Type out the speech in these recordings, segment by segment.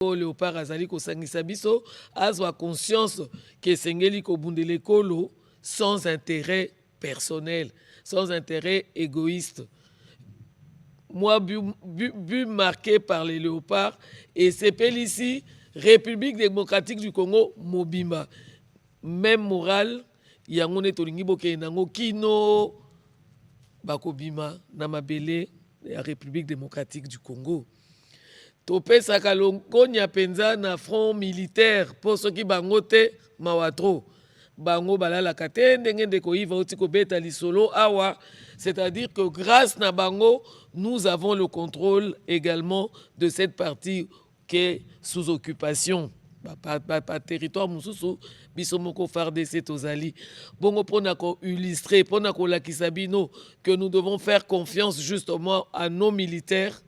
Léopard azali ko sangisa biso azwa conscience que sengeli ko bundele kolo sans intérêt personnel, sans intérêt égoïste. Moi, but marqué par les léopards, et c'est ici, République démocratique du Congo, Mobimba. Même morale, yangone tolingi boke nango kino bakobima na mabele ya République démocratique du Congo. Topé sakalongo nya penza na front militaire pour ceux qui bangote mawatro. Bango balala kate ndenge ndeko iva otiko beta lisolo awa, c'est-à-dire que grâce na bango nous avons le contrôle également de cette partie qui est sous occupation. Pas territoire mususu biso moko FARDC tozali bongo pona ko illustrer pona ko lakisabino que nous devons faire confiance justement à nos militaires.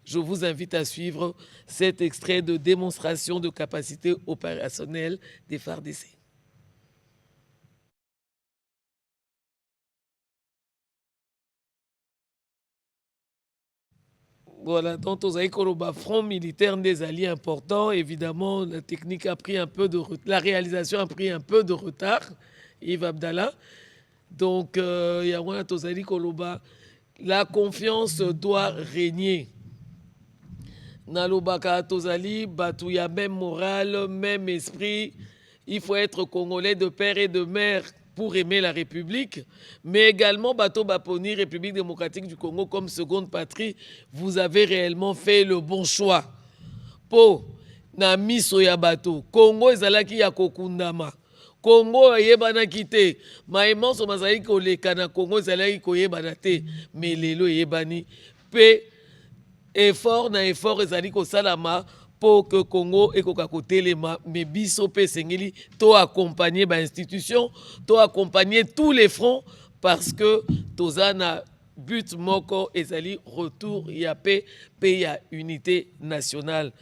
Je vous invite à suivre cet extrait de démonstration de capacité opérationnelle des FARDC. Voilà, donc aux Aïkoloba, front militaire des alliés importants. Évidemment, la technique a pris un peu de retard, la réalisation a pris un peu de retard. Yves Abdallah. Donc, Yawana Tozali Koloba, la confiance doit régner. Nalobaka Tozali, Batouya, même morale, même esprit. Il faut être congolais de père et de mère pour aimer la République, mais également Bato Baponi, République démocratique du Congo comme seconde patrie, vous avez réellement fait le bon choix. Po na miso ya bato, Congo ezalaki ya kokundama. Congo yebana kite, maïman so mazali ko lekana Congo ezalaki ko yebana te, mais lelo yebani pe effort na effort ezali ko salama pour que Congo et Kotelema, mais biso pe sengeli, to accompagner ba institution, to accompagner tous les fronts parce que tozana but moko ezali retour ya paix, paix ya unité nationale.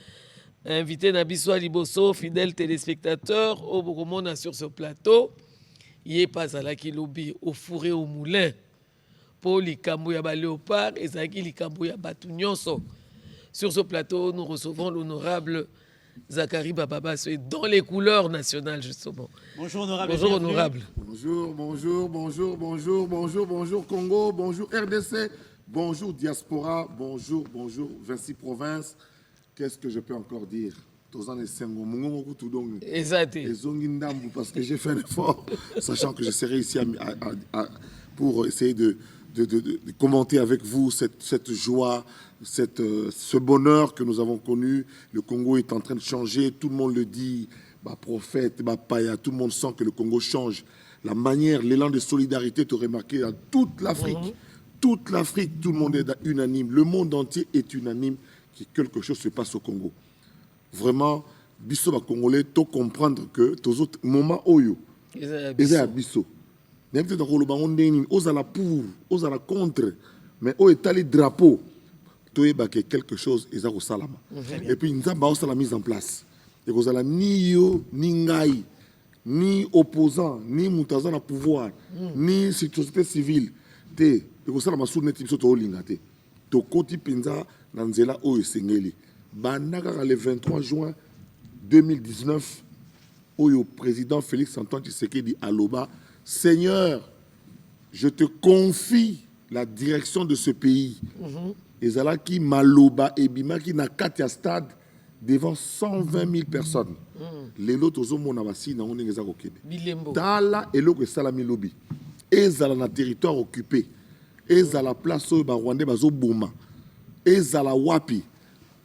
Invité Nabiso Liboso, fidèles téléspectateurs, au Boromona sur ce plateau, yé pas à la kilobi, au fourré au moulin, pour likambo ya ba léopard, ezaki likambo ya batunyonso. Sur ce plateau, nous recevons l'honorable Zachary Bababa, dans les couleurs nationales, justement. Bonjour, honorable. Bonjour, honorable. Bonjour, Congo, bonjour, RDC, bonjour, diaspora, bonjour, Vinci Province. Qu'est-ce que je peux encore dire? Parce que j'ai fait un effort, sachant que je serai ici pour essayer de commenter avec vous cette joie, ce bonheur que nous avons connu. Le Congo est en train de changer, tout le monde le dit, prophète, paya, tout le monde sent que le Congo change. La manière, l'élan de solidarité, tu as remarqué dans toute l'Afrique. Toute l'Afrique, tout le monde est unanime. Le monde entier est unanime que quelque chose se passe au Congo. Vraiment, biso ba Congolais, tu comprendre que tous autres moments oyo, ils sont biso. Même si on a pour, on a contre, mais on est allé drapeau. Tu es quelque chose, ils ont salama. Et puis, nous avons la mise en place. Et vous avez ni yo, ni ngai, ni opposant, ni moutazan à pouvoir, ni société civile. Et vous avez la sournet, vous avez la sournet. Tu koti penza nanzela o esengeli. Bandaka le 23 juin 2019, le président Félix Antoine Tshisekedi aloba, Seigneur, je te confie la direction de ce pays. Et Zalaki Maloba et Bimaki na Katia Stade devant 120 000 personnes. Les lots aux hommes n'avasi na on est à Tala et l'autre Salami Lobby. Et Zala na territoire occupé. Et Zala place au Rwandais bazo Boma. Et Zala Wapi.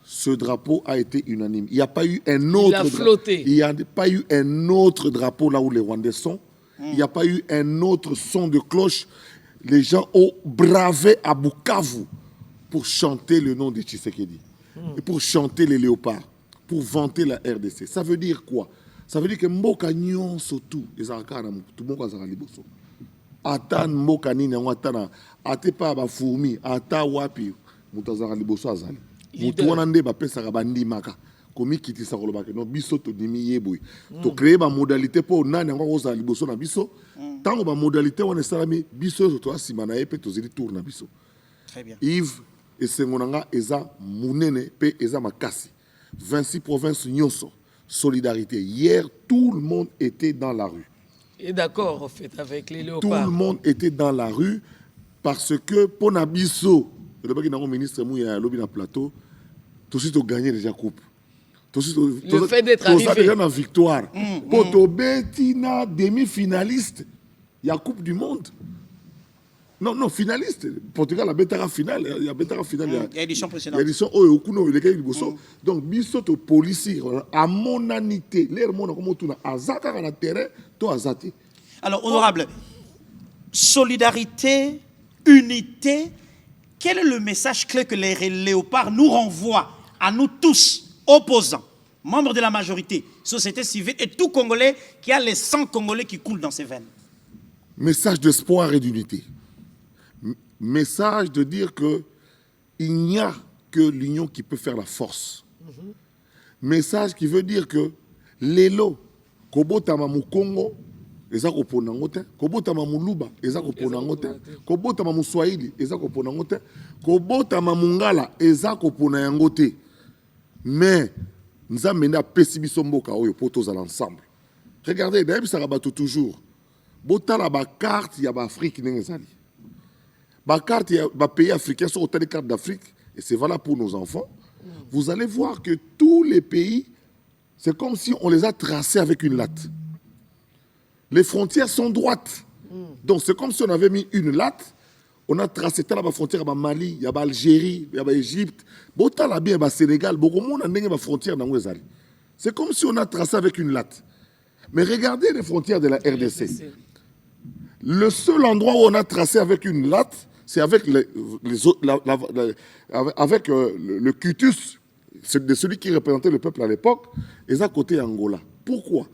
Ce drapeau a été unanime. Il n'y a pas eu un autre. Il n'y a pas eu un autre drapeau là où les Rwandais sont. Il n'y a pas eu un autre son de cloche. Les gens ont bravé à Bukavu pour chanter le nom de Tshisekedi. Et pour chanter les léopards. Pour vanter la RDC. Ça veut dire quoi? Ça veut dire que Mboka Nyon Sotou. Tout le monde a liboso. Atan Mboka Nina Watana. Ate pa ba fourmi. Ata wapi. Moutazara liboso azali. Moutouanande ba pesa rabandi maka. Komi kiti sa kolobake no biso to dimi yeboy to créer ba modalité pour nani ngwa oza liboso na biso tango ba modalité wana salami biso to asima na epe to zili tour na biso. Très bien. Yves et sengonanga eza munene pe eza makasi 26 provinces nyonso, solidarité. Hier, tout le monde était dans la rue. Et d'accord, en fait, avec les Tout léopards. le monde était dans la rue parce que pour Nabiso, le ministre Mouya lobby dans plateau, tout de suite on gagné déjà coupe. Le fait d'être arrivé arrivé. déjà dans victoire. Pour Tobetina demi-finaliste, il y a Coupe du Monde. Non, finaliste. Portugal a Betara finale. Il y a Betara finale. Il y a édition Il y a précédente. édition Okuno, il y a donc, biso to policier, à mon anité, l'air mon comme tout na azaka na terrain, to azati. Alors, honorable, solidarité, unité, quel est le message clé que les léopards nous renvoient à nous tous, opposants, membres de la majorité, société civile et tout Congolais qui a les 100 Congolais qui coulent dans ses veines? Message d'espoir et d'unité. Message de dire que il n'y a que l'union qui peut faire la force. Message qui veut dire que lelo kobotama mu Congo eza kopona ngote, kobotama mu Luba eza kopona ngote, kobotama mu Swahili eza kopona ngote, kobotama mu Ngala eza kopona yangote. Mais nous avons a pesi biso mboka oyo po tozala ensemble. Regardez, d'ailleurs ça rabato toujours. Botala ba carte ya ba Afrique n'engezali. Ba carte ya ba pays africains sont autant de cartes d'Afrique et c'est valable pour nos enfants. Vous allez voir que tous les pays, c'est comme si on les a tracés avec une latte. Les frontières sont droites. Donc c'est comme si on avait mis une latte, on a tracé la frontière à Mali, il y a Algérie, il y a Égypte, Botala bien il Sénégal, beaucoup monde a une frontière dans Ouezali. C'est comme si on a tracé avec une latte. Mais regardez les frontières de la RDC. Le seul endroit où on a tracé avec une latte, c'est avec le cutus de celui qui représentait le peuple à l'époque, et à côté Angola. Pourquoi?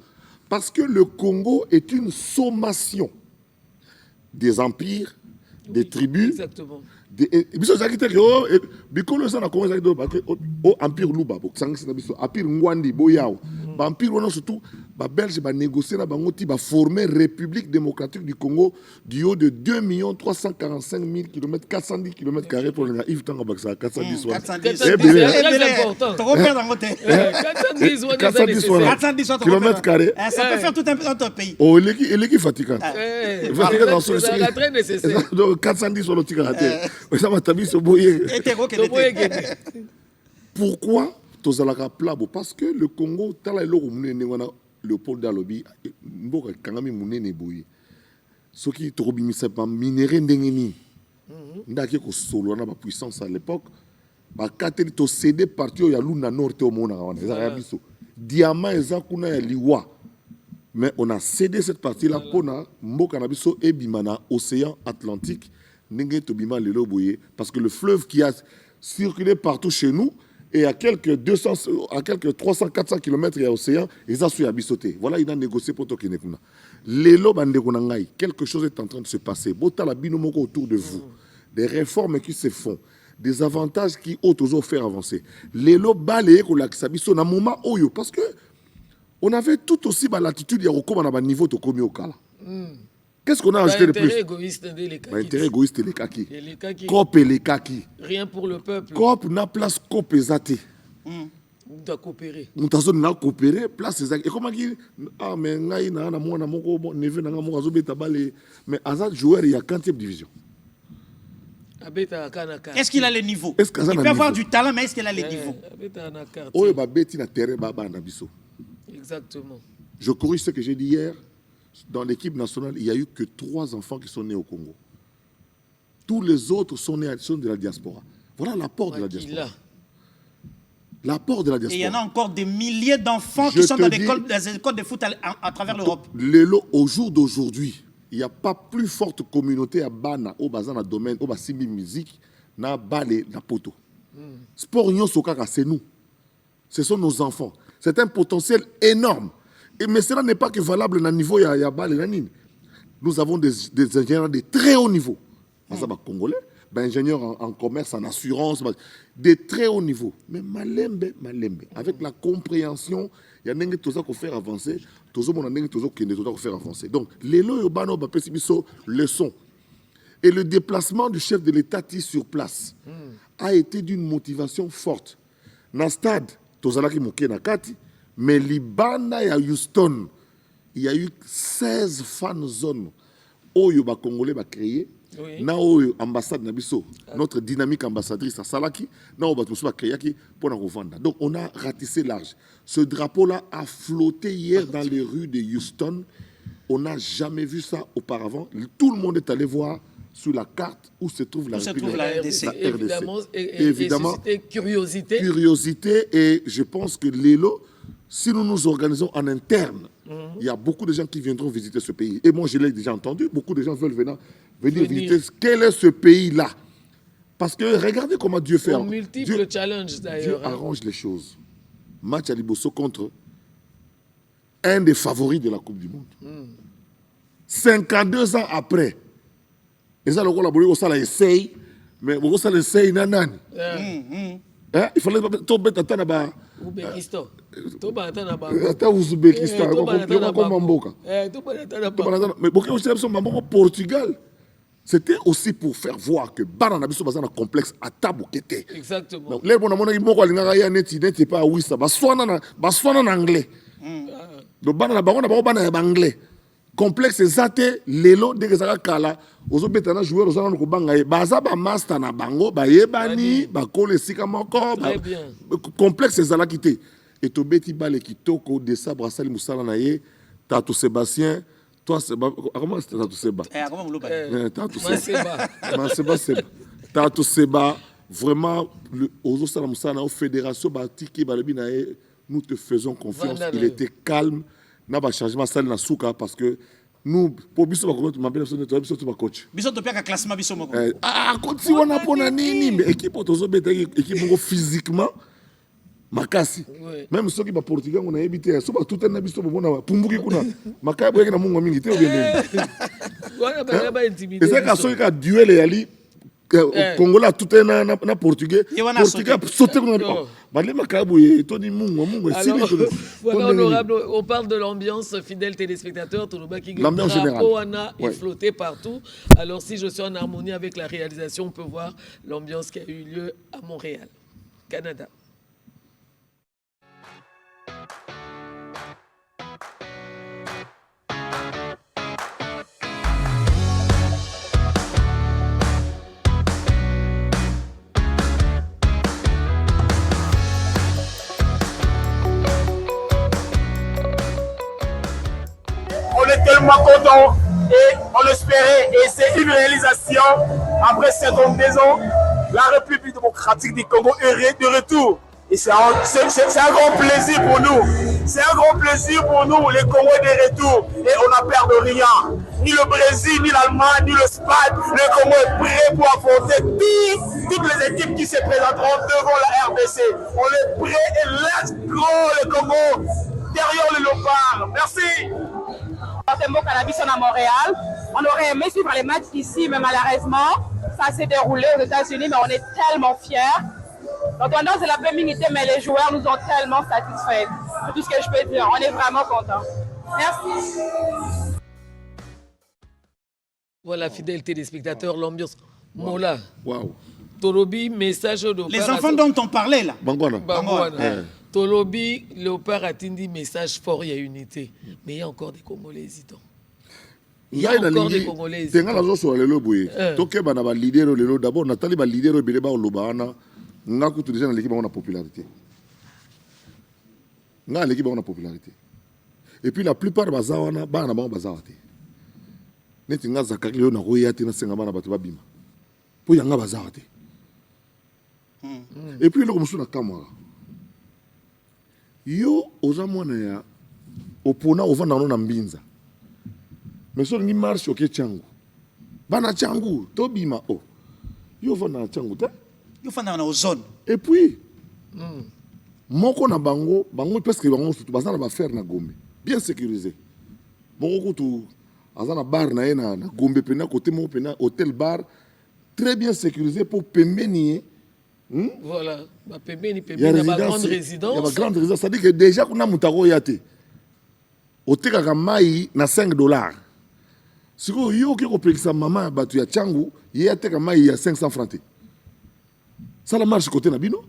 Parce que le Congo est une sommation des empires, des tribus. Exactement. Empire Luba, Empire Ngwandi, Boyao, Empire surtout, Belge va négocier, va former République démocratique du Congo du haut de 2 345 000 km, 410 km pour le Yves Tango Baksa, 410 soirs. 410. C'est très important. 410 km carrés. Ça peut faire tout un pays. Oh, il est fatigant. C'est très nécessaire. Donc 410 sur le tigre. Pourquoi tozalaka plabo? Parce que le Congo, tala eloko munene wana Léopold Dalobi, mboka kangami munene boye. Soki torobimisa ba minéré ndenge nini. Ndaki ko solo na ba puissance à l'époque. Ba kateli to cédé parti ya Luna Nord te omona wana. Ezaka biso. Diamant ezakuna ya liwa. Mais on a cédé cette partie-là pour mboka na biso ebimana océan Atlantique. Parce que le fleuve qui a circulé partout chez nous, et à quelques 300, 400 km, il y a l'océan, ils ont su abissoter. Voilà, il a négocié pour tout le monde. Quelque chose est en train de se passer. Autour de vous, des réformes qui se font, des avantages qui ont toujours fait avancer. Lélo balé ko lakisabiso na moment oyo parce que on avait tout aussi l'attitude ya kokoma na niveau to komi okala. Qu'est-ce qu'on a ajouté de plus? Intérêt égoïste, les kaki. COP et les kaki. Rien pour le peuple. COP n'a place COP et zate. On doit coopérer. On doit coopérer, place et zate. Et comment dire? Ah, mais ngai na moi na moko neve na mo azobe tabale. Mais Azad joueur il y a 40e division. Est-ce qu'il a les niveaux? Il peut avoir du talent, mais est-ce qu'il a les niveaux? Oh, bah beti na terrain baba na biso. Exactement. Je corrige ce que j'ai dit hier. Dans l'équipe nationale, il n'y a eu que 3 enfants qui sont nés au Congo. Tous les autres sont nés de la diaspora. Voilà l'apport de la diaspora. L'apport de la diaspora. Et il y en a encore des milliers d'enfants qui sont dans les écoles de foot à travers l'Europe. Au jour d'aujourd'hui, il n'y a pas plus forte communauté à Bana, au Bazan, domaine, au Basimi musique, na Balé, na Poto. Sport Union Sokaka, c'est nous. Ce sont nos enfants. C'est un potentiel énorme. Mais cela n'est pas que valable au niveau de Balé. Nous avons des ingénieurs de très haut niveau. Congolais, ingénieurs en commerce, en assurance, de très haut niveau. Mais malembe, avec la compréhension, il y a des choses qui faire avancer, faire avancer. Donc, les lois urbaines leçon. Et le déplacement du chef de l'État sur place a été d'une motivation forte. Dans le stade, tozalaki moke na kati, mais libanda ya Houston, il y a eu 16 fan zones. Oyo ba Congolais ba créé. Oui. Na oyo ambassade na biso, notre dynamique ambassadrice à Salaki, na oyo ba ba créé pour na revendre. Donc on a ratissé large. Ce drapeau-là a flotté hier dans les rues de Houston. On n'a jamais vu ça auparavant. Tout le monde est allé voir sur la carte où se trouve la République, la RDC. Évidemment, curiosité. Curiosité, et je pense que Lélo, si nous nous organisons en interne, il y a beaucoup de gens qui viendront visiter ce pays. Et moi, je l'ai déjà entendu, beaucoup de gens veulent venir visiter. Quel est ce pays-là? Parce que regardez comment Dieu fait. Multiples challenges d'ailleurs. Dieu arrange les choses. Match à Liboso contre un des favoris de la Coupe du Monde. 52 ans après, et ça, le essaye, mais ça l'essaye, nanani. Il fallait tout mettre à Tanaba. Ouzbékistan. Ouzbékistan. Mais Portugal. C'était aussi pour faire voir que Banana Biso bazana complexe à Tabukete. Exactement. Donc les bonamona qui moko alinga ya neti pas oui ça baswana en anglais. Donc Banana bango bana anglais. Complexe zate lelo de kezaka kala ozo betana joueur ozo na ko banga baza ba master na bango ba yebani ba kole sika moko. Complexe zala kité. Et to beti bale kitoko de sa brassali musala na ye Tato Sébastien. Toi, comment c'est Tato Seba? Tato Seba. Tato Seba, vraiment, aux Salamsana, aux fédérations, nous te faisons confiance. Il était calme. Il n'a pas changé ma salle Souka parce que nous, pour Bissot, tu m'appelles coach. Bissot, tu as un classement Bissot. Ah, quand tu as un nini, mais équipe, équipe physiquement. Makasi même ceux qui ba Portugal on a évité so ba tout un biso bona pumbuki kuna makaya boyeke na mungu mingi te obien voilà ba intimider c'est ça ka duel yali Congolais tout un na portugais sauter kuna ba le makaya boye to ni mungu voilà honorable, on parle de l'ambiance, fidèles téléspectateurs, l'ambiance générale est flottée partout. Alors si je suis en harmonie avec la réalisation, on peut voir l'ambiance qui a eu lieu à Montréal, Canada. On est tellement content et on espérait, et c'est une réalisation. Après 52 ans, la République démocratique du Congo est de retour. Et c'est un grand plaisir pour nous. C'est un grand plaisir pour nous, les Congolais de retour. Et on n'a peur de rien. Ni le Brésil, ni l'Allemagne, ni le Spain. Le Congo est prêt pour affronter toutes les équipes qui se présenteront devant la RDC. On est prêt et let's go, le Congo, derrière le léopard. Merci. Cannabis à Montréal. On aurait aimé suivre les matchs ici, mais malheureusement, ça s'est déroulé aux États-Unis, mais on est tellement fiers. Donc, on c'est la féminité, mais les joueurs nous ont tellement satisfaits. C'est tout ce que je peux dire. On est vraiment contents. Merci. Voilà, fidèles téléspectateurs, l'ambiance. Mola. Waouh. Tolobi, message de les enfants dont on parlait là. Bangwana. Tolobi, Léopard a dit message fort, il y a unité. Mais il y a encore des Congolais hésitants. Il y a encore des Congolais hésitants. D'abord, Nathalie va leader au Béléba au Lobana. Nous avons déjà l'équipe de popularité. Nous avons l'équipe de popularité. Et puis la plupart des gens ont bazawate. Net nga zakari yo na royate na senga bana bato babima. Po yanga bazawate. Et puis le comme na kamara. Yo oza mwana ya opona ovanda no na mbinza. Mais so ngi marche oke changu. Bana changu to bima o. Yo vanda changu te. Yo vanda na ozone. Et puis moko na bango parce que bango surtout bazana ba faire na Gombe. Bien sécurisé. Moko tu azana bar na na Gombe pena côté mo pena hôtel bar très bien sécurisé pour pembeni. Voilà, ma pembeni la grande résidence. Il y a grande résidence, ça dit que déjà qu'on a mutaro yate. Au teka mai na $5. Si vous yo qui complexe maman batu ya changu, yate ka mai ya 500 francs. Ça la marche côté na bino.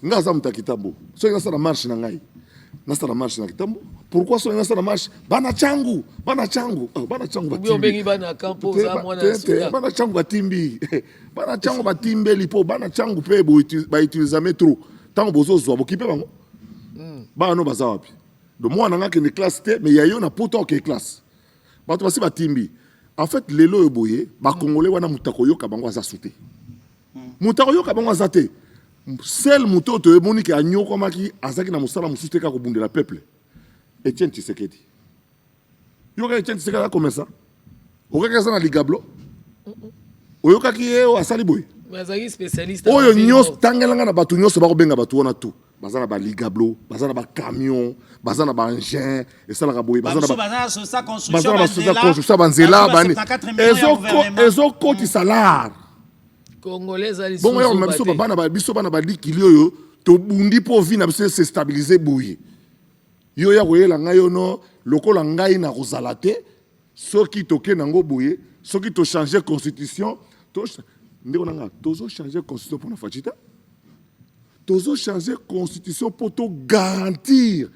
Ngaza muta kitambo. So ngasa na marche na ngai. Nasa na marche na kitambo. Pourquoi so ngasa na marche? Bana changu batimbi. Obengi bana campo za mwana suka. Bana changu batimbi. Bana changu batimbe lipo. Bana changu pe ba utiliser métro. Tango bozo zo bokipe bango. Bana no baza wapi. Do mwana nga ke ni classe te mais yayo na poto ke classe. Bato basi batimbi. En fait lelo eboye ba congolais wana mutako yoka bango aza souté. Mutako yoka bango aza te. Seul muto to eboni ke anyoko maki azaki na musala mususte ka ko bundela peuple. Etienne Tshisekedi. Yoka Etienne Tshisekedi comme ça. Oka ça na ligablo. Oyoka ki e asali boy. Mazaki spécialiste. Oyo nyos tangelanga na batu nyos ba ko benga batu wana tout. Bazana ba ligablo, bazana ba camion, bazana ba engin, et ça la boy, bazana sa construction banzela bani. Ezoko ti salar. Congolais ali bon yo même so bana ba biso bana ba likili oyo to bundi po vi na biso se stabiliser boye. Yo ya koyela ngai yo no lokola ngai na kozala te soki toke nango boye, soki to changer constitution, to ndeko nanga tozo changer constitution pour na fachita. Tozo changer constitution pour te garantir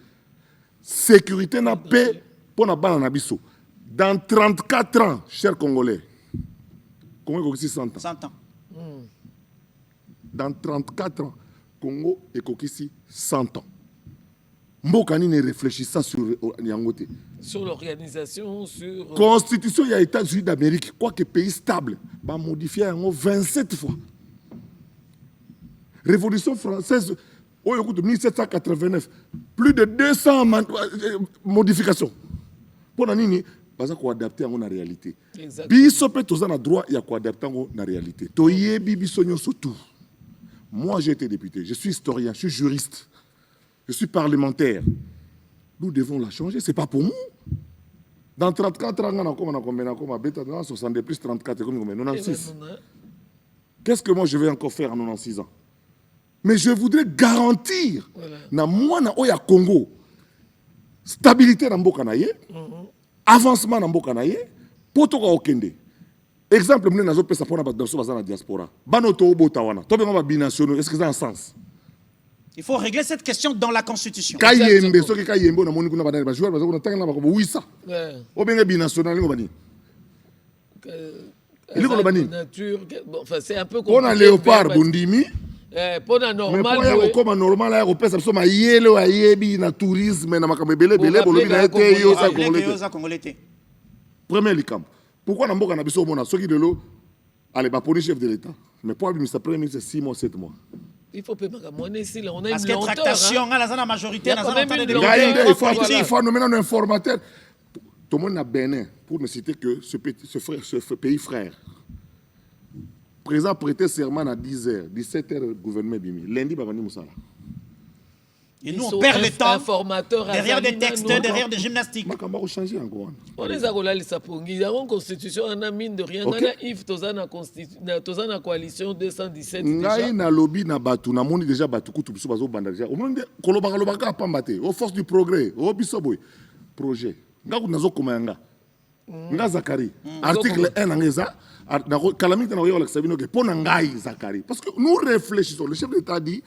sécurité na paix pour na bana na biso. Dans 34 ans, chers Congolais, Congo est 100 ans. 100 ans. Dans 34 ans, Congo est 100 ans. Mbokani ne réfléchissant sur Yangote. Sur l'organisation, sur... Constitution des États-Unis d'Amérique, quoique pays stable, va modifier 27 fois. Révolution française, au 1789, plus de 200 modifications. Pour nous, parce qu'on adapter à la réalité. Biso peut tous en droit, il y a quoi adapter à la réalité. Toye biso surtout. Moi, j'ai été député, je suis historien, je suis juriste, je suis parlementaire. Nous devons la changer, c'est pas pour nous. Dans 34 ans, on a 60 plus 34, 96. Qu'est-ce que moi je vais encore faire en 96 ans? Mais je voudrais garantir na moi na oya Congo stabilité na mboka na ye, avancement na mboka na ye, poto ka okende. Exemple mne nazo pesa pona bato baso bazana diaspora. Bano to bota wana. To benga ba binationaux, est-ce que ça a un sens? Il faut régler cette question dans la constitution. Kayembe soki kayembe na moni kuna badani ba joueur bazo na tanga na ba ko wisa. O benga binational ngo bani. Il ko bani. Enfin c'est un peu compliqué. On a léopard bundimi. Pour la normal, mais pour comme normal là, on peut ça ma yelo ayebi na tourisme na makambe belé bolobi na été yo ça congolais. Premier likam. Pourquoi na mboka na biso mona soki de l'eau allez ba poni chef de l'état. Mais pour ministre premier ministre 6 mois 7 mois. Il faut payer ma on est ici là, on a une lenteur. Parce que tractation à la majorité na il faut nous mettre un informateur. Tout le monde a Bénin pour ne citer que ce pays frère. Président prêté serment à 10h, 17h, gouvernement bimi. Lundi, il va venir Moussala. Et nous, on perd le temps derrière des textes, derrière des gymnastiques. On va changer encore. On est à Golali Sapongi. Il y a une constitution, on a mine de rien. On a Yves Tozana coalition 217. Ngai na lobby na batu, na moni déjà batu kutu biso bazo banda déjà. Au moins kolobaka pambate, au force du progrès, au biso boy. Projet. Nga ku nazo komanga. Nga Zakari. Article 1 ngeza. Parce que nous réfléchissons. Le chef d'État dit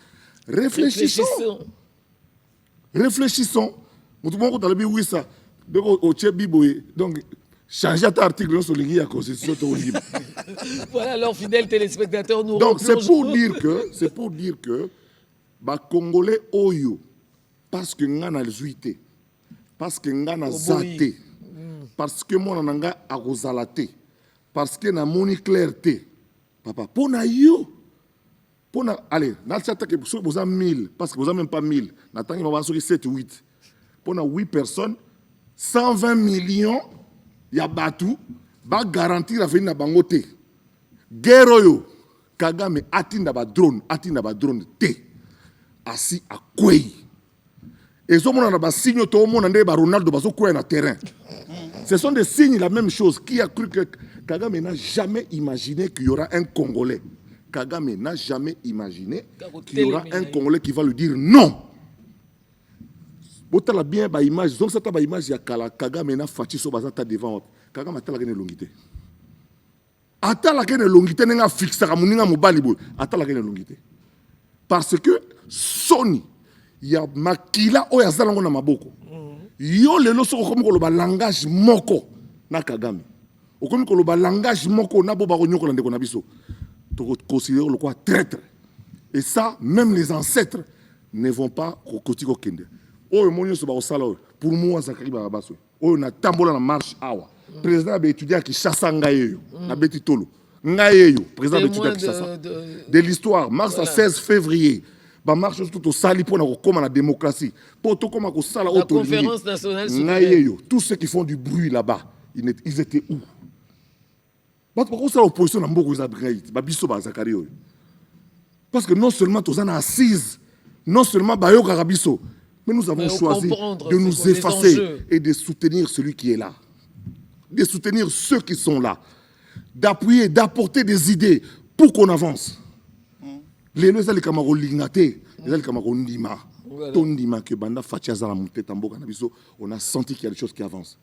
réfléchissons. Réfléchissons. Donc, changer cet article sur la Constitution. Voilà, alors, fidèles téléspectateurs, nous donc, c'est pour dire que, les Congolais, oyo, parce que nous avons zuité, parce que nous avons zaté, parce que nous avons zalaté. Parce que na moni clarté papa pona yo pona allez na tchata que vous avez 1000 parce que vous avez même pas 1000 na tangi va sur 7 8 pona 8 personnes 120 millions ya batu ba garantir avenir na bangote guerre yo Kagame atinda ba drone te asi akwei ezo mona na ba signe to mona nde ba Ronaldo bazo kwea na terrain. Ce sont des signes, la même chose. Qui a cru que Kagame n'a jamais imaginé qu'il y aura un Congolais? Kagame n'a jamais imaginé qu'il y aura un Congolais qui va lui dire non. Si tu as bien une image, donc cette image, il y a Kagame n'a pas fait devant. Kagame a fait la longité. Ata la longité, n'a fixé la mobali. Ata la longité. parce que Sony, il y a makila oyo azalango na maboko. Yo lelo soko komi koloba langage moko na Kagame. Okomi koloba langage moko na boba nyoko na ndeko na biso. To considérer le quoi traître. Et ça, même les ancêtres ne vont pas au kotiko kende. Oyo monyo so ba osala pour moi Zakari Barabaso. Oyo na tambola na marche awa. Président a étudié qui chassa ngayeyo na beti tolo. Ngayeyo, président a étudié qui chassa. De l'histoire, mars à 16 février. Ba marche tout au sali pour na comme la démocratie. Pour tout comme ko sala la conférence nationale ngayeyo, tous ceux qui font du bruit là-bas, ils étaient où? Pourquoi ça l'opposition na mboko za braït, ba biso ba Zakari oyo. Parce que non seulement tous en assise, non seulement Bayo Karabiso, mais nous avons choisi de nous effacer et de soutenir celui qui est là. De soutenir ceux qui sont là. D'appuyer, d'apporter des idées pour qu'on avance. Les Cameroun Lingate, les Cameroun Ndima. Tondima que Banda Fatiaza la montée Tamboka Nabiso, on a senti qu'il y a des choses qui avancent.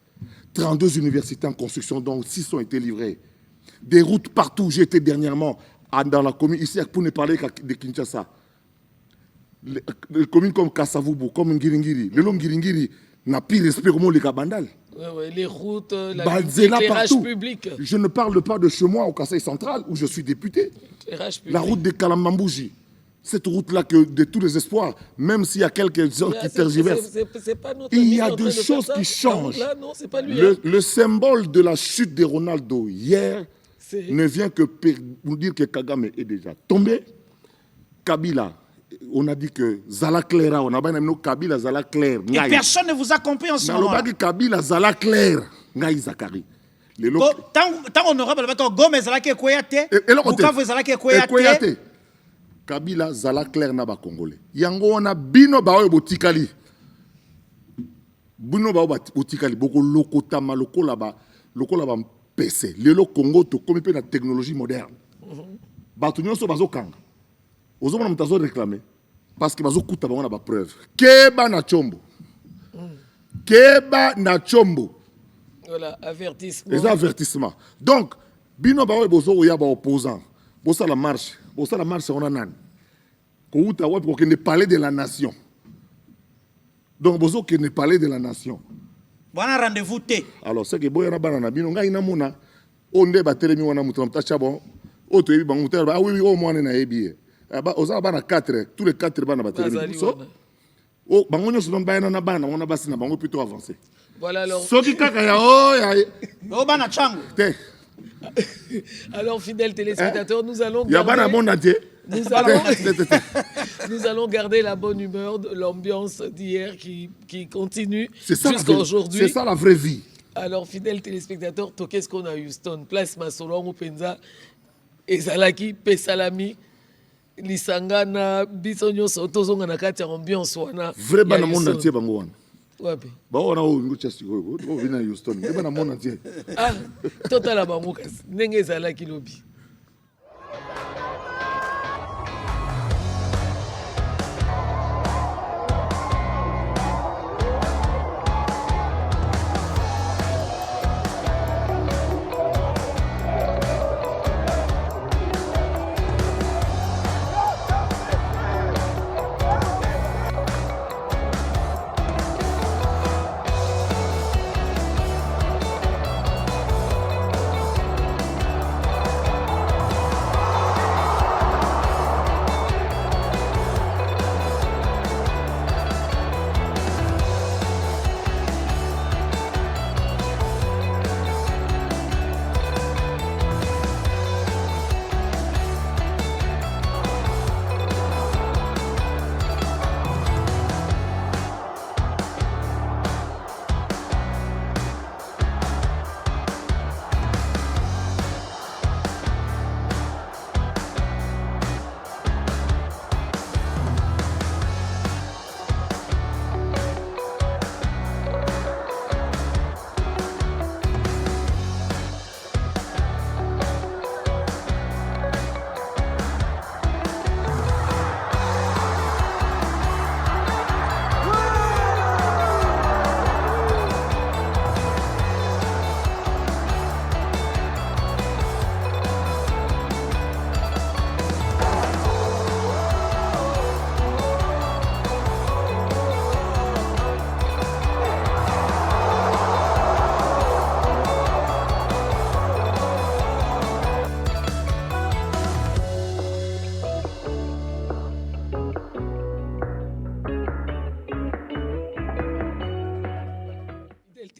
32 universités en construction, dont 6 ont été livrées. Des routes partout. J'ai été dernièrement dans la commune, ici, pour ne parler de Kinshasa. Les communes comme Kasavubu, comme Ngiringiri. Le long Ngiringiri n'a plus respect comme les Kabandal. Les routes, l'éclairage public. Je ne parle pas de chez moi au Kasaï central où je suis député. La route de Kalamambouji. Cette route-là de tous les espoirs, même s'il y a quelques gens qui tergiversent. Il y a des choses qui changent. Là, non, pas lui, le symbole de la chute de Ronaldo hier ne vient que pour dire que Kagame est déjà tombé. Kabila, on a dit que Zala Clera, on a bien nommé Kabila Zala Claire. Et personne ne vous a compris en ce moment. On a dit Kabila Zala Claire. Ngaï Zakari. Tant honorable, Gomez Zala Koyate, Bukavu Zala Koyate. Kabila Zala Claire na ba Congolais. Yango on a bino ba oyo botikali. Bino ba botikali boko lokota maloko là-bas. Loko là-bas PC. Lelo Congo to comme pe na technologie moderne. Batu nyonso bazokanga. Ozomona mutazo réclamer parce que bazokuta bango na ba preuve. Keba na chombo. Keba na chombo. Voilà, avertissement. Les avertissements. Donc, bino ba oyo bozo ya ba opposant. Bossa la marche, on a nan. Kouta ouais pour qu'il ne parle de la nation. Donc bozo qu'il ne parle de la nation. Bon rendez-vous té. Alors c'est que boya na banana bino ngai na mona onde ba telemi wana mutamta chabo oto yebi bango mutamta ah oui oh moi na yebi. Ba oza bana 4 tous les 4 bana ba telemi. So oh bango nyoso don bayana na bana on a basi na bango plutôt avancé. Voilà alors. Soki kaka ya oh ya. Oh bana chango. Alors, fidèles téléspectateurs, nous allons garder la bonne humeur, l'ambiance d'hier qui continue jusqu'à aujourd'hui. C'est ça la vraie vie. Alors, fidèles téléspectateurs, qu'est-ce qu'on a Houston? Place Masolongo Penza, Ezalaki, Pesalami, Lisangana, Bisonyo Sotozonga Nakati, ambiance wana. Vrai ban monde entier bango wana. Ouais, bah on a où Chastiko, on vient à Houston, mais dans le monde entier. Ah, total abamuka, nenge Zalaki lobby.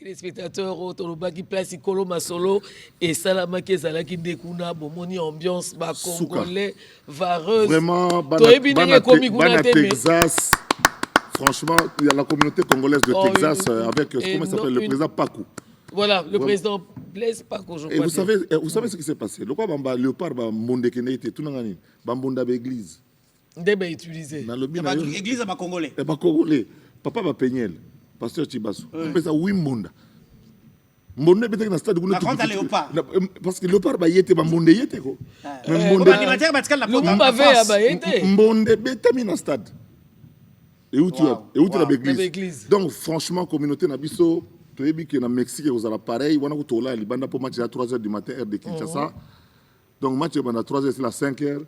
téléspectateurs otolobaki place ikolo masolo esalamaki ezalaki nde kuna bomoni ambiance bacongolais vareuse Vraiment, toyebi ndenge ekomi kuna te mais Texas. Franchement, il y a la communauté congolaise de Texas avec comment il s'appelle le président Pakou. Voilà, le président Blaise Pakou, je crois. Et vous savez ce qui s'est passé. Le quoi bamba léopard ba monde qui n'était tout n'angani bambonda l'église. Ndebe utilisé. Dans le bien Église à Congolais. Et ba congolais, papa ba pegnel, pasteur Chibasu. On fait ça oui monde. Monde peut-être dans stade Par contre léopard. Parce que léopard ba yete ba monde yete ko. Mais monde animateur ba tika la porte en France. Monde betami dans stade. Et où tu es l'église. Donc franchement communauté na biso tu es bien au Mexique vous avez pareil on a tout là libanda pour match à 3h du matin heure de Kinshasa. Donc match à 3h c'est la 5h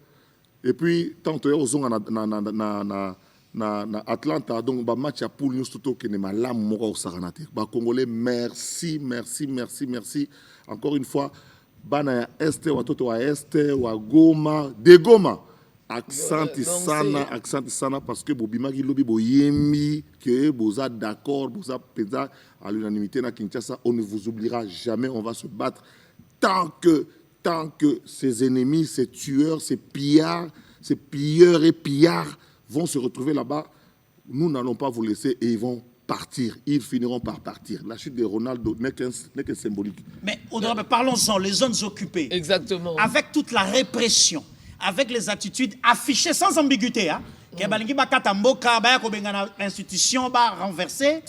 et puis tant tu es aux na Atlanta donc ba match à poule nous surtout que ne malam moko au saranate. Ba congolais merci encore une fois bana ya este watoto wa este wa Goma de Goma. Accent sana parce que bobimaki lobi boyemi que boza d'accord boza pesa à l'unanimité na Kinshasa on ne vous oubliera jamais on va se battre tant que ces ennemis ces tueurs ces pilleurs et pillards vont se retrouver là-bas nous n'allons pas vous laisser et ils vont partir ils finiront par partir la chute de Ronaldo n'est que symbolique mais parlons-en les zones occupées exactement avec toute la répression avec les attitudes affichées sans ambiguïté. Hein? L'institution va renverser.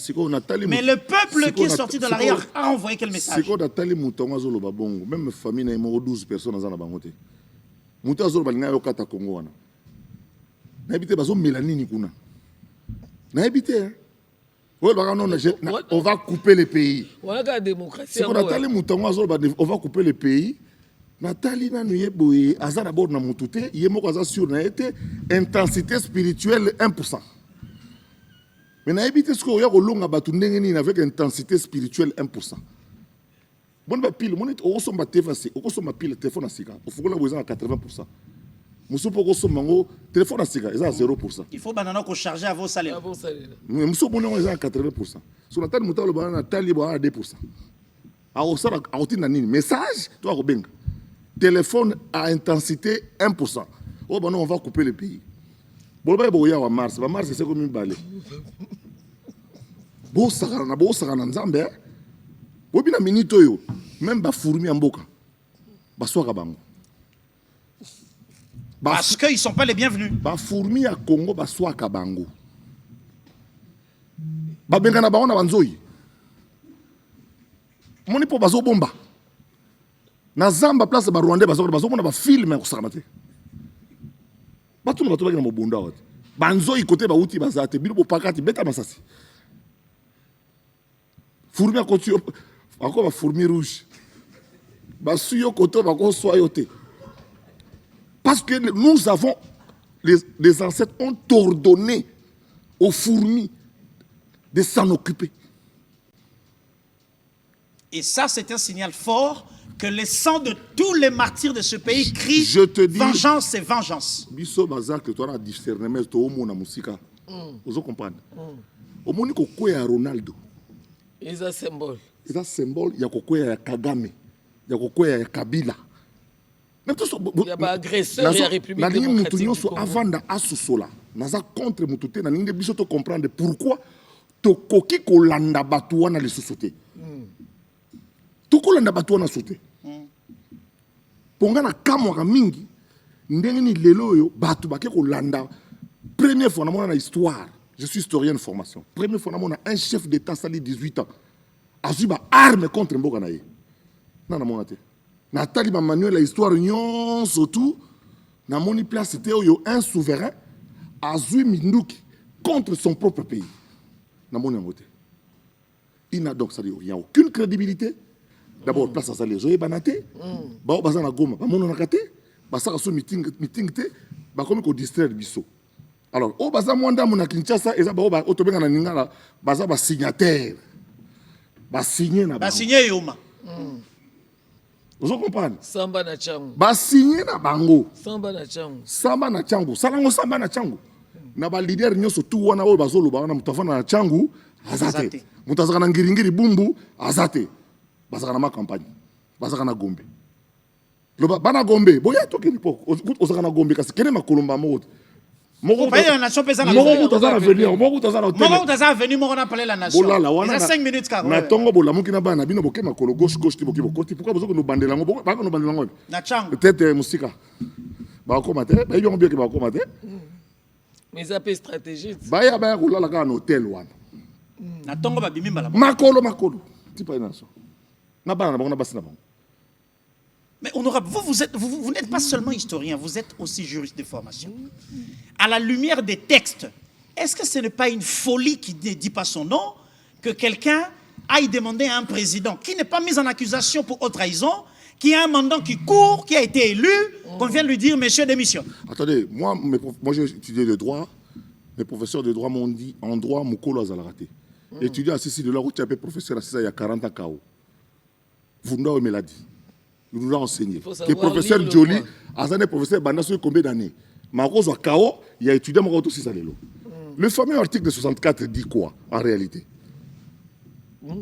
Mais le peuple qui est sorti de l'arrière a envoyé quel message? C'est quoi Nathalie Moutonga Zolo Babongo? Même famille n'a eu 12 personnes dans la bangote. Moutonga Zolo Balinga Yokata Congo wana. N'habite bazo Mélanie Nikuna. N'habite. On va couper les pays. Voilà la démocratie. C'est quoi Nathalie Moutonga Zolo on va couper les pays. Nathalie Nanouye Boye, Aza d'abord na Moutouté, Yemo Aza sur na été intensité spirituelle 1%. Mais na habité ce qu'on y a au long à Batundengeni avec intensité spirituelle 1%. Bon ba pile, mon est au somba téfacé, au somba pile téléphone à sika, au faut que la voisin à 80%. Moussou pour sombango téléphone à sika, ils à 0%. Il faut banana qu'on charge à vos salaires. Mais Moussou bon ils à 80%. Sur Nathalie Mouta le banana Nathalie boa à 2%. A au sara a outil nani message, toi au benga. Téléphone à intensité 1%. Oh, ben non, on va couper le pays. Bon, ben, il y a Mars. Mars, c'est comme une balle. Bon, ça va, Nzambe. Bon, bien, minute, même ba fourmi en boca. Ba soa bango. Parce qu'ils ne sont pas les bienvenus. Ba fourmi à Congo, ba soa kabango. Ba benga na bango na banzoi. Moni po bazo bomba. Na Zamba place ba Rwanda bazo mona ba film ko sakamate batu na batu na mobunda wati banzo ikote ba uti bazate bilo bo pakati beta masasi fourmi a kotu encore ba fourmi rouge ba suyo koto ba ko soyote parce que nous avons les ancêtres ont ordonné aux fourmis de s'en occuper et ça c'est un signal fort que le sang de tous les martyrs de ce pays crie vengeance et vengeance. Biso bazak que toi na discernement to omo na musika. Vous comprenez? Au moni ko kwea Ronaldo. C'est un symbole. C'est un symbole ya ko kwea Kagame. Ya ko kwea Kabila. Il y a pas agresseur et la République démocratique du Congo. Avanda asusola. Naza contre mutute na ninge biso to comprendre pourquoi to koki ko landa batu wana le société. To ko landa batu wana société. Ponga na kamwa mingi ndenge ni lelo yo batu bake ko landa première fois na mona na histoire je suis historien de formation première fois na mona un chef d'état sali 18 ans azui ba arme contre mboka na ye na mona te na tali ba manuel la histoire nyon surtout na moni place c'était yo un souverain azui minduki contre son propre pays na mona ngote il n'a donc ça dit il n'y a aucune crédibilité. D'abord, place à ça, les gens, banaté, bah, bazan na goma, bah, mon on a caté, bah, ça, so meeting, té, bah, comme qu'on distrait le biseau. Alors, au bazan, mwanda, mon a Kinshasa, et ça, bah, autobéga na ningala, bazan, bah, signataire, bah, signé na, bah, signé yoma. Vous comprenez? Samba na changu. Bah, signé na bango. Samba na changu. Samba na changu. Salango samba na changu. Na ba leader nyoso tu wana o bazolo ba na mutafana na changu, azate mutu azaka na ngiringiri bumbu azate bazaka na ma campagne bazaka na Gombe loba bana Gombe boya tokeni po ozaka na Gombe kasi kene makolomba moko Moko pays de la nation pesa na moko mutu azaka venir moko mutu azaka Moko mutu azaka venir moko na parler la nation. bolala wana Eza 5 minutes kaka. na tongo bolamuki na bana bino boke makolo gauche ti boke bokoti pourquoi bozoko no bandela ngo bako no bandela ngo Na chango. peut-être musika bakoma te ba yongo bioke bakoma te Mais ça peut stratégie. baya kolala kaka na hotel wana Na tongo babimi mbala. makolo ti pa ina so na bana na bango na basi na bango. Mais honorable, vous n'êtes pas seulement historien, vous êtes aussi juriste de formation. À la lumière des textes, est-ce que ce n'est pas une folie qui ne dit pas son nom que quelqu'un aille demander à un président qui n'est pas mis en accusation pour haute trahison, qui a un mandat qui court, qui a été élu, qu'on vient de lui dire monsieur démissionne? Attendez, moi j'ai étudié le droit, mes professeurs de droit m'ont dit en droit Mokolo Azalaraté. Étudiant à Sissi de la route, tu as professeur à Sissi il y a 40 ans KO. Vous nous me l'a dit. Nous nous enseigné. Que professeur Joly, Azane professeur Bandasso, combien d'années? Marose à KO, il a étudié mon aussi ça. Le fameux article de 64 dit quoi en réalité?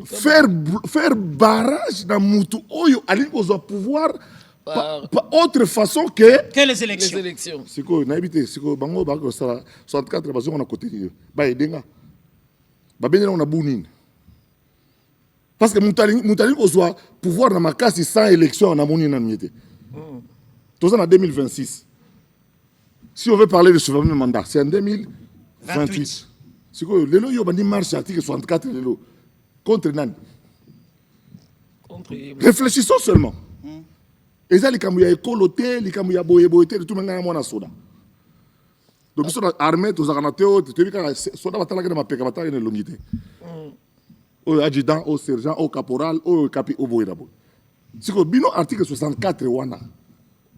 Faire barrage dans Moutou Oyo, aller aux pouvoir pas autre façon que les élections. Les élections. C'est quoi? N'habitez, c'est quoi? Bango, bango, ça 64 parce qu'on a côté. Bah, edenga. Bah, bien on a bounine. Parce que Moutali soit pouvoir dans ma casse sans élection on a mouni dans miete. Tout ça en 2026. Si on veut parler de ce fameux mandat, c'est en 2028. C'est quoi? Le lot yo bandi marche article 64 le lot contre Nan. Réfléchissons seulement. Et ça les kamouya écoloté, les kamouya boyeboté, tout maintenant moi na soda. Donc sur l'armée, tous aranateo, tu dis que soda batala que na mapeka batala ne longité. Au adjudant, au sergent, au caporal, au capi, au boyabo. Si ko bino article 64 wana.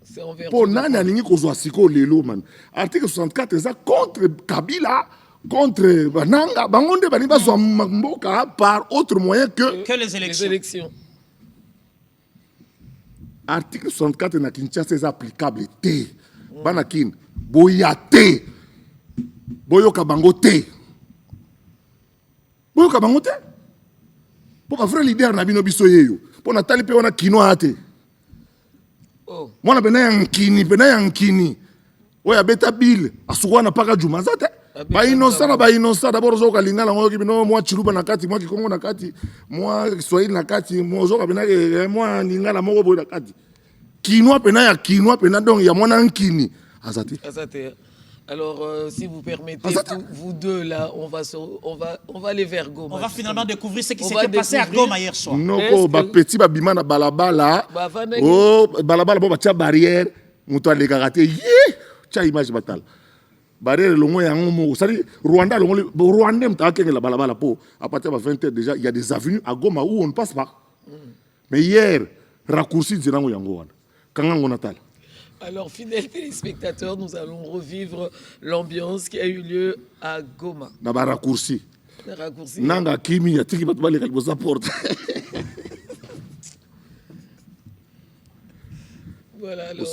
C'est envers. Pour nani aningi kozwa siko lelo man. Article 64 ça contre Kabila, contre Bananga, bangonde bani bazwa mboka par autre moyen que les élections. Les élections. Article 64 na Kinshasa est applicable te. Banakin boya te. Boyoka bango te. Boyoka bango te. Pour un vrai leader na bino biso yeyo. Pour na tali pe wana kino ate. Oh. Mwana bena yankini. Oya beta bill asuwa na paka juma zate. Ba innocent d'abord zo ka lingala ngo kibino mwa chiluba na kati, mwa kikongo na kati, mwa Kiswahili na kati, mwa zo ka bena mwa lingala moko boy na kati. Kino pena donc ya mwana nkini azate. Azate. Alors, si vous permettez, vous deux là, on va aller vers Goma. On va finalement découvrir ce qui s'était passé à Goma hier soir. Non, ba petit ba bimana balabala. Oh, balabala bo ba tia barrière, muto ale karaté. Yé, tia image batal. Barrière longo ya ngomo, ça dit Rwanda Rwanda mta kengela balabala po à partir de 20h déjà, il y a des avenues à Goma où on ne passe pas. Mais hier, raccourci zinango yango wana. Kangango natal. Alors, fidèles téléspectateurs, nous allons revivre l'ambiance qui a eu lieu à Goma. Naba raccourci. Raccourci. Nanga kimi ya tiki batu bale kalbosa porte. Voilà alors.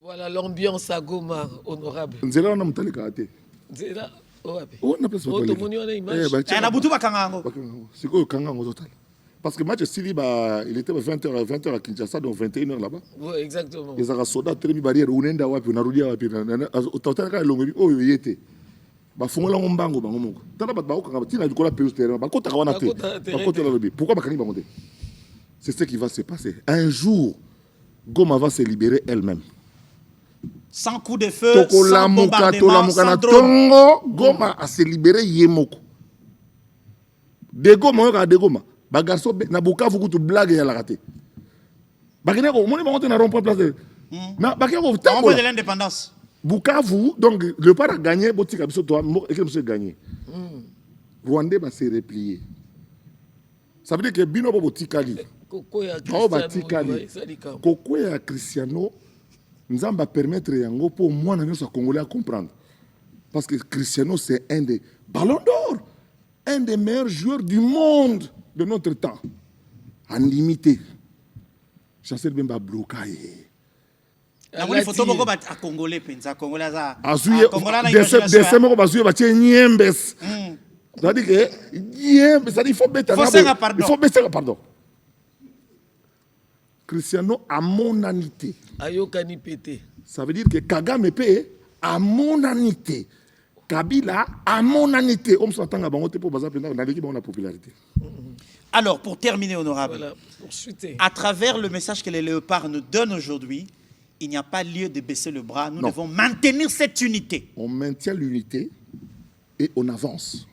Voilà l'ambiance à Goma, honorable. Nzela wana mutali kate. Nzela, oape. Oh, na place batali. Otomoni wana image. Na butu bakangango. Siko kangango total. Parce que match Sili il était 20h à Kinshasa donc 21h là-bas. Oui, exactement. Les soldats tremi barrière unenda wapi unarudia wapi utotana ka longo oyo yete. Ba fungola ngombango bango moko. Tana bat ba okanga tina dikola pe terrain. Ba kota kawana te. Ba kota la lobi. Pourquoi bakani bango te? C'est ce qui va se passer. Un jour Goma va se libérer elle-même. Sans coup de feu, sans bombardement, sans drone. Tongo, Goma a se libéré Yemoko. Degoma, on a Degoma. Bagarso, na Bukavu, kutu blague ya la raté. Bakineko, mon émission na rond-point place de. Na Bakineko, de l'indépendance. Bukavu, donc le part a gagné, Botika Biso, toi, et que gagné. Rwandais va se replier. Ça veut dire que Bino Botikali. Koko ya Cristiano, nous allons permettre yango pour moi nous Congolais à comprendre. Parce que Cristiano c'est un des ballons d'or, un des meilleurs joueurs du monde de notre temps. En limité. Chancel Bemba bloqué. Il faut tout beaucoup à Congolais, pensa Congolais ça. Des mots bazuye batie niembes. C'est-à-dire que niembes, c'est-à-dire il faut mettre il faut baisser pardon. Cristiano à monanité. Ayokani pété. Ça veut dire que Kagame paye à monanité. Kabila à monanité. On s'entend à Bangote pour baser dans l'équipe de la popularité. Alors, pour terminer, honorable, Voilà, pour chuter. à travers le message que les léopards nous donnent aujourd'hui, il n'y a pas lieu de baisser le bras. Nous devons maintenir cette unité. On maintient l'unité et on avance.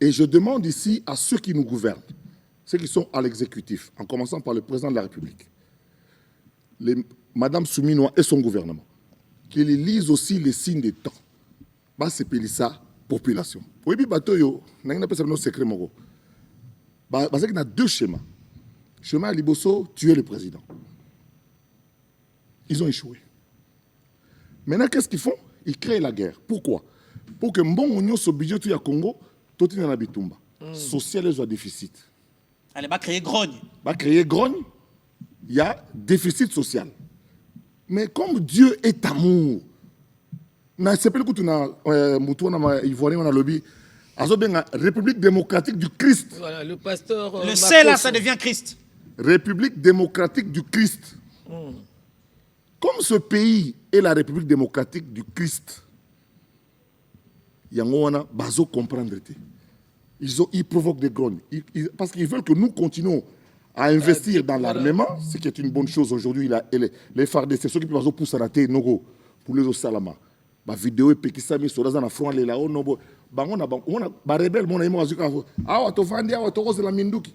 Et je demande ici à ceux qui nous gouvernent, ceux qui sont à l'exécutif, en commençant par le président de la République, Madame Souminoa et son gouvernement, qu'ils lisent aussi les signes des temps. C'est ça, population. Oui, Batoyo, il y a un secret. Parce qu'il y a deux schémas. Schéma à Liboso, tuer le président. Ils ont échoué. Maintenant, qu'est-ce qu'ils font? Ils créent la guerre. Pourquoi? Pour que bon union sur budget du Congo, tout est dans la bitumba. Social et déficit. Elle va créer grogne. Va créer grogne. Il y a déficit social. Mais comme Dieu est amour, c'est pas le coup de la Ivoirien, on a lobby. République démocratique du Christ. Voilà, le pasteur. Le C là, ça devient Christ. République démocratique du Christ. Comme ce pays est la République démocratique du Christ, Yangoana, Bazo comprendre. Ils provoquent des grognes. Parce qu'ils veulent que nous continuions à investir dans l'armement, ce qui est une bonne chose aujourd'hui. Les FARDC, ceux qui peuvent pousser à la tête, pour les Salama. La vidéo est pékissami sur la front, les là-haut, non. Bangona, rebelle, mon ami, ah, tu vas dire, tu vas la minduki.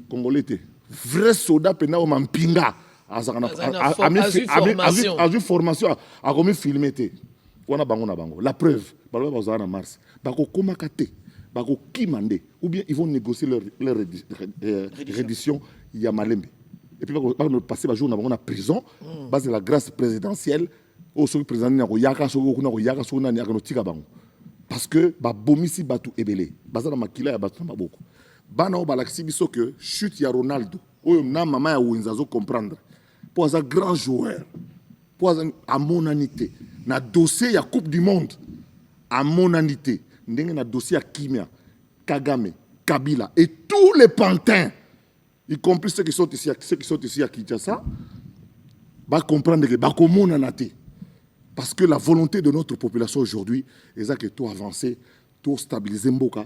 Congolais, vrai soldat, pena, on pinga. A vu formation, a commis filmé. On a bango. La preuve, en mars. Bako komakate, bako kimande, ou bien ils vont négocier leur reddition. Il y a Malembe. Et puis, par le passé, on a prison, base de la grâce présidentielle. Parce que bomisi batu ebele bazana makila ya batu maboko bana o balaksi biso que chute ya Ronaldo oyo na mama ya Winzazo comprendre pour un grand joueur pour à monanité na dossier ya Coupe du Monde à monanité ndenge na dossier ya Kimia Kagame Kabila et tous les pantins y compris ceux qui sont ici à Kinshasa va comprendre que ba komonanate. Parce que la volonté de notre population aujourd'hui est que tout avancer, tout stabiliser Mboka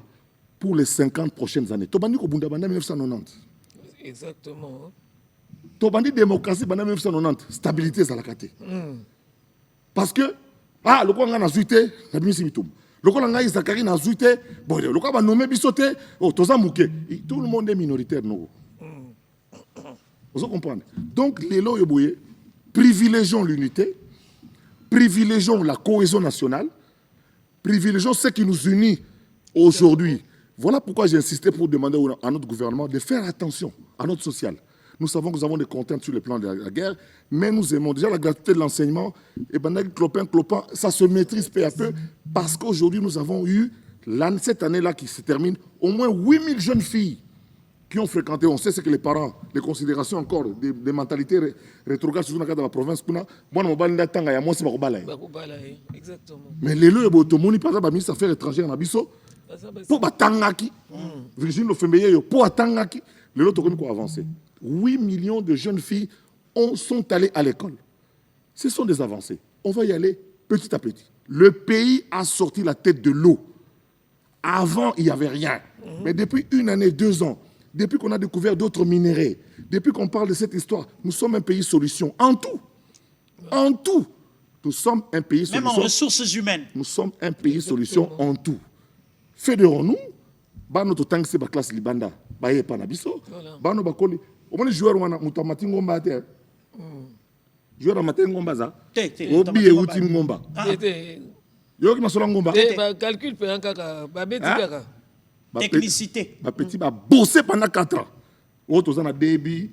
pour les 50 prochaines années. Tobandi ko bunda banda 1990. Exactement. Tobandi démocratie banda 1990, stabilité ça la kate. Parce que le quoi na zuité, na bimisi bitum. Le quoi nga Zakari na zuité, bon le quoi ba nommer bisoté, toza muke. Tout le monde est minoritaire no. Vous comprenez? Donc les lois yoboye privilégions l'unité. Privilégions la cohésion nationale, privilégions ce qui nous unit aujourd'hui. Voilà pourquoi j'ai insisté pour demander à notre gouvernement de faire attention à notre social. Nous savons que nous avons des contraintes sur le plan de la guerre, mais nous aimons déjà la gratuité de l'enseignement. Et clopin, ça se maîtrise peu à peu parce qu'aujourd'hui nous avons eu, cette année-là qui se termine, au moins 8000 jeunes filles qui ont fréquenté, on sait ce que les parents, les considérations encore, des mentalités rétrogrades sur la province. Exactement. Mais les lois, par exemple, le ministre des Affaires étrangères, pour Batangaki, Virginie Lofembeye, pour Batangaki, les lois ont avancé. 8 millions de jeunes filles sont allées à l'école. Ce sont des avancées. On va y aller petit à petit. Le pays a sorti la tête de l'eau. Avant, il n'y avait rien. Mais depuis 1 année, 2 ans, depuis qu'on a découvert d'autres minéraux, depuis qu'on parle de cette histoire, nous sommes un pays solution. En tout. En tout. Nous sommes un pays solution. Même en ressources humaines. Nous sommes un pays solution en tout. Fédérons-nous. bano to tangse ba classe libanda ba ye pa na biso Voilà. bano ba koli o moni joueur wana mutamati ngomba te joueur amati ngomba za obi e uti ngomba yo ki masola ngomba calcul pe kaka babeti kaka Technicité. ba petit ba bosser pendant 4 ans o to za na débit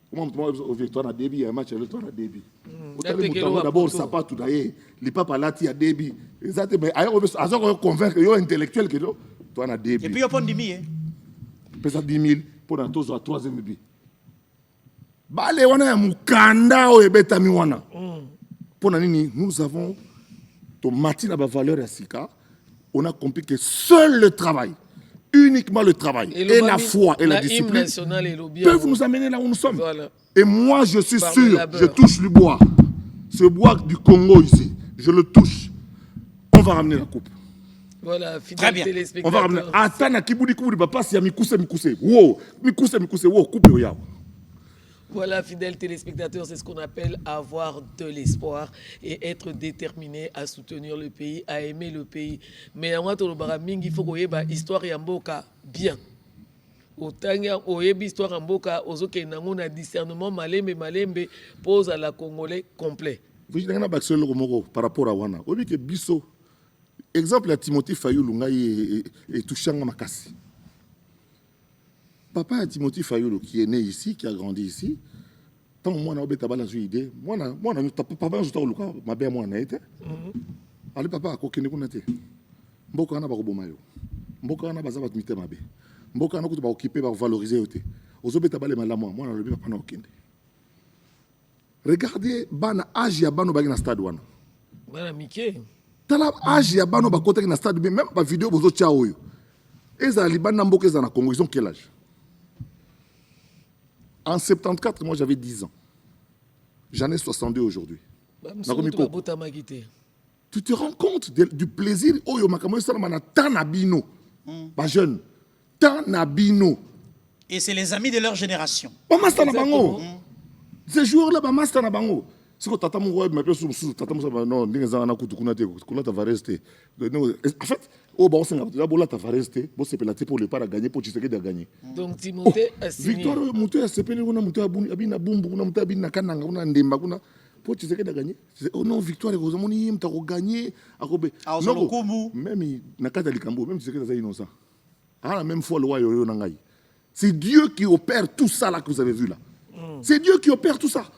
comment au victoire na débit un match le victoire na débit o tali mutambo d'abord sapato na ye li papa lati ya débit exactement mais ayo azo convaincre yo intellectuel que toi na débit Et puis, on dimi, hein. pesa 10 000 pour na tozo à 3e bi bale wana ya mukanda o ebetami wana pour na nini nous avons ton matin ba valeur ya sika on a compris que seul le travail uniquement le travail et la foi et la discipline peuvent nous amener là où nous sommes. Voilà. Et moi, je suis sûr, je touche le bois. Ce bois du Congo ici, je le touche. On va ramener la coupe. Voilà, très bien. On va ramener. Attends, Kiboudi Kiboudi, papa, si y a Mikousse, wow, Mikousse, wow, coupe yo. Voilà, fidèles téléspectateurs, c'est ce qu'on appelle avoir de l'espoir et être déterminé à soutenir le pays, à aimer le pays. Mais à moi, il faut qu'on ait une histoire yamboka bien. Autant qu'il histoire yamboka, ozoke nango na discernement malembe pose à la Congolais complet. Vous avez un par rapport à Wana. Vous que Bisso, exemple à Timothy Fayoulou et touchant Makassi. Papa Timothy Fayoulou qui est né ici, qui a grandi ici, tant moi na obeta bala idée, moi na papa je toluka ma bien moi na été. Ali papa ko kende kuna te. Mboka na ba ko bomayo. Mboka na baza ba tumite mabe. Mboka na ko ba occuper ba valoriser yote. Ozobeta bala malamu moi na lobi papa na okende. Regardez bana âge ya bano ba na stade wana. Bana Mickey. Tala âge ya bano ba kota na stade même ba vidéo bozo tia oyo. Ezali bana mboka za na Congo, ils ont quel âge? En 74, moi j'avais 10 ans. J'en ai 62 aujourd'hui. Tu te rends compte du plaisir? Oh, yo makamo ça na tanabino. Ba jeune. Tanabino. Et c'est les amis de leur génération. Ba master na bango. Ces joueurs-là ba master na bango. Si tata mo mais plus tata mo non ndinga na kutukuna te kula ta va rester. En fait, oh bon c'est là bola ta va rester, bon c'est pénalité pour le pas à gagner pour Tshisekedi à gagner. Donc Timothée a signé. Victoire Mouté a sepelé kuna Mouté abina bumbu kuna Mouté abina kananga kuna ndemba kuna pour Tshisekedi à gagner. Oh non victoire heureusement ni mta ko gagner akobe. Non même na kata likambo même Tshisekedi za innocent. Ah la même fois le roi yo na ngai. C'est Dieu qui opère tout ça là que vous avez vu là. C'est Dieu qui opère tout ça.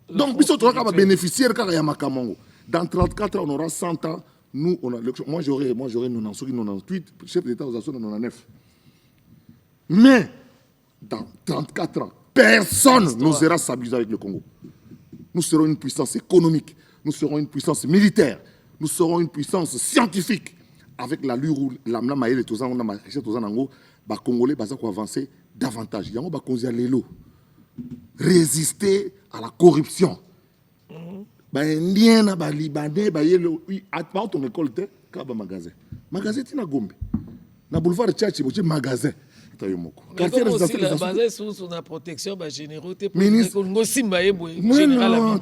Donc, va bénéficier de Makamongo. Dans 34 ans, on aura 100 ans. Nous, on a, moi, j'aurai 98, chef d'État aux Açores, 99. Mais, dans 34 ans, personne n'osera s'abuser avec le Congo. Nous serons une puissance économique, nous serons une puissance militaire, nous serons une puissance scientifique. Avec la lure, la maïle et tout ça, on a marché tout ça, les Congolais vont avancer davantage. Il y a un résister à la corruption. Indien, Libanais, à ton école, magasin. Magasin, tu n'as gombe. Na boulevard de Tchatchi, tu magasin. Quartier résidentiel, basé sur la protection, généraux, général.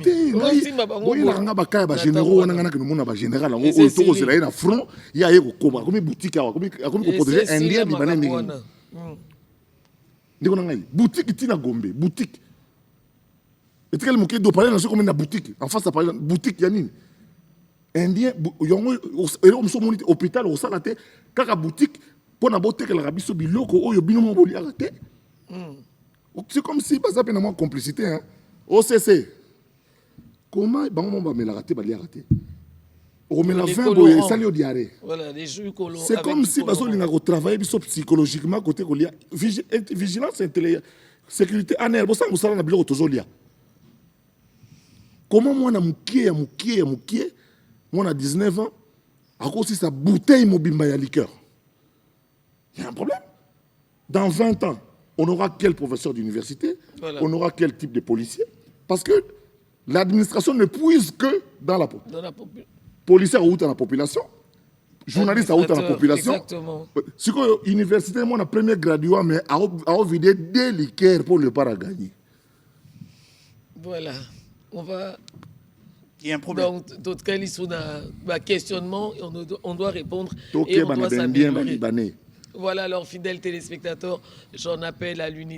Boutique tina gombe boutique et quel moquet do parler dans ce comme une boutique en face ça parler boutique yanine indien yongo on so monite hôpital au salate kaka boutique pour na botte que la rabiso biloko oyo bino mo boli arrêté c'est comme si ça peine moi complicité hein OCC comment bango ba me la raté ba li arrêté on met la fin boye sali au diarrhée. Voilà, les jeux colons. C'est comme si parce qu'on a travaillé psychologiquement côté colia vigilance intelligence sécurité anel bo sang musala na biloko tozolia. Comment moi na mukie moi na 19 ans à cause de sa bouteille mobimba ya liqueur. Il y a un problème. Dans 20 ans, on aura quel professeur d'université, voilà. On aura quel type de policier parce que l'administration ne puise que dans la population. Policier out dans la population, journaliste out dans la population. Exactement. Si l'université, moi, la première graduée, mais a vidé des liqueurs pour le para gagner. Voilà. On va. Il y a un problème. Donc, d'autres cas, ils sont dans questionnement, on doit répondre. Et on doit s'améliorer. Voilà, alors fidèles téléspectateurs, j'en appelle à l'unité.